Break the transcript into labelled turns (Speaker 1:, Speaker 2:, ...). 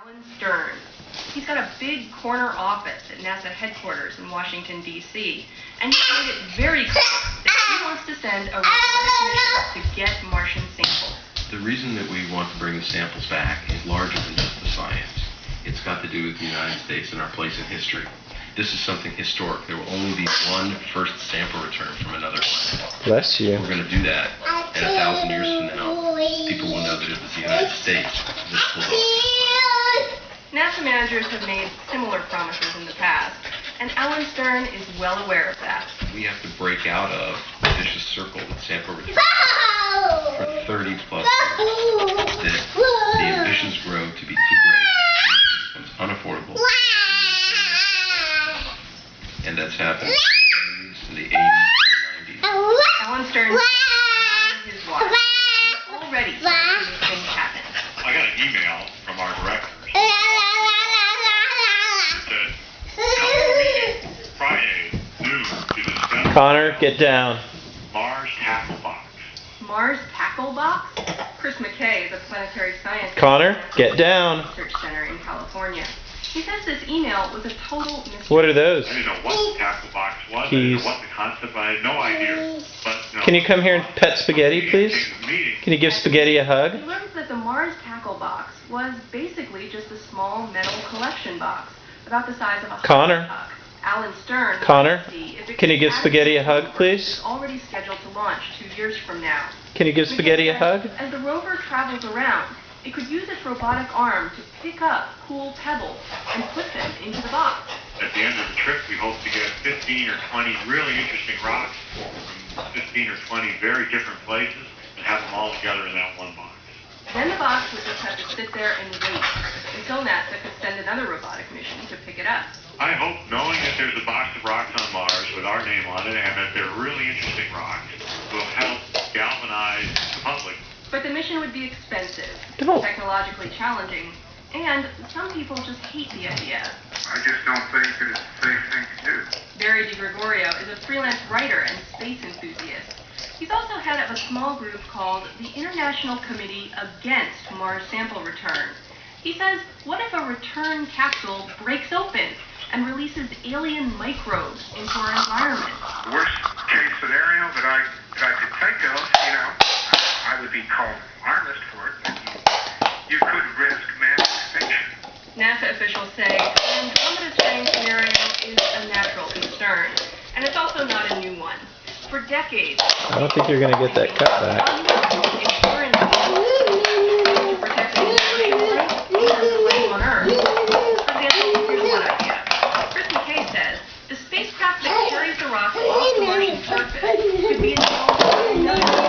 Speaker 1: Alan Stern. He's got a big corner office at NASA headquarters in Washington, D.C., and he's made it very clear that he wants to send a robotic mission to get Martian samples.
Speaker 2: The reason that we want to bring the samples back is larger than just the science. It's got to do with the United States and our place in history. This is something historic. There will only be one first sample return from another planet.
Speaker 3: Bless you.
Speaker 2: We're going to do that, and 1,000 years from now, people will know that it was the United States that pulled off.
Speaker 1: NASA managers have made similar promises in the past, and Alan Stern is well aware of that.
Speaker 2: We have to break out of the vicious circle that sample return for 30 plus years. That the ambitions grow to be too great, it becomes unaffordable. And that's happened in the 80s and 90s.
Speaker 1: Alan Stern is not on his watch. He's already making things happen.
Speaker 4: I got an email from our directors. It said, meeting Friday, noon, to discuss
Speaker 3: Connor, get down.
Speaker 4: Mars tackle box.
Speaker 1: Mars Tackle Box? Chris McKay is a planetary scientist
Speaker 3: Connor,
Speaker 1: at the
Speaker 3: get down.
Speaker 1: Research Center in California. He says this email was a total mystery.
Speaker 3: What are those?
Speaker 4: I didn't know what the tackle box was.
Speaker 3: Keys.
Speaker 4: I didn't know what the concept. I had no idea. But
Speaker 3: Can you come here and pet Spaghetti, please?
Speaker 4: Meeting.
Speaker 3: Can you give Spaghetti a hug?
Speaker 1: He learned that the Mars Tackle Box was basically just a small metal collection box, about the size of a
Speaker 3: Connor.
Speaker 1: puck. Alan Stern.
Speaker 3: Connor,
Speaker 1: wants to see if it
Speaker 3: can you
Speaker 1: could
Speaker 3: give
Speaker 1: add
Speaker 3: Spaghetti a hug,
Speaker 1: to
Speaker 3: please?
Speaker 1: It's already scheduled to launch 2 years from now.
Speaker 3: Can you give Spaghetti a hug?
Speaker 1: As the rover travels around, it could use its robotic arm to pick up cool pebbles and put them into the box.
Speaker 4: At the end of the trip, we hope to get 15 or 20 really interesting rocks from 15 or 20 very different places and have them all together in that one box.
Speaker 1: Then the box would just have to sit there and wait until NASA could send another robotic mission to pick it up.
Speaker 4: I hope, knowing that there's a box of rocks on Mars with our name on it and that they're really interesting rocks, will help galvanize the public.
Speaker 1: But the mission would be expensive,
Speaker 3: Don't.
Speaker 1: technologically challenging, and some people just hate the idea.
Speaker 5: I just don't think that it's a safe thing to do.
Speaker 1: Barry DiGregorio is a freelance writer and space enthusiast. He's also head of a small group called the International Committee Against Mars Sample Return. He says, what if a return capsule breaks open and releases alien microbes into our environment?
Speaker 5: The worst case scenario that I could think of, I would be called harmless for it, but you could risk mass extinction.
Speaker 1: NASA officials say the Andromeda strain scenario is a natural concern, and it's also not a new one. For decades,
Speaker 3: I don't think you're going to get that cut back.
Speaker 1: to protect the Martian life and the life on Earth. For example, here's one idea. Chris McKay says the spacecraft that carries the rocks off the Martian surface could be installed on another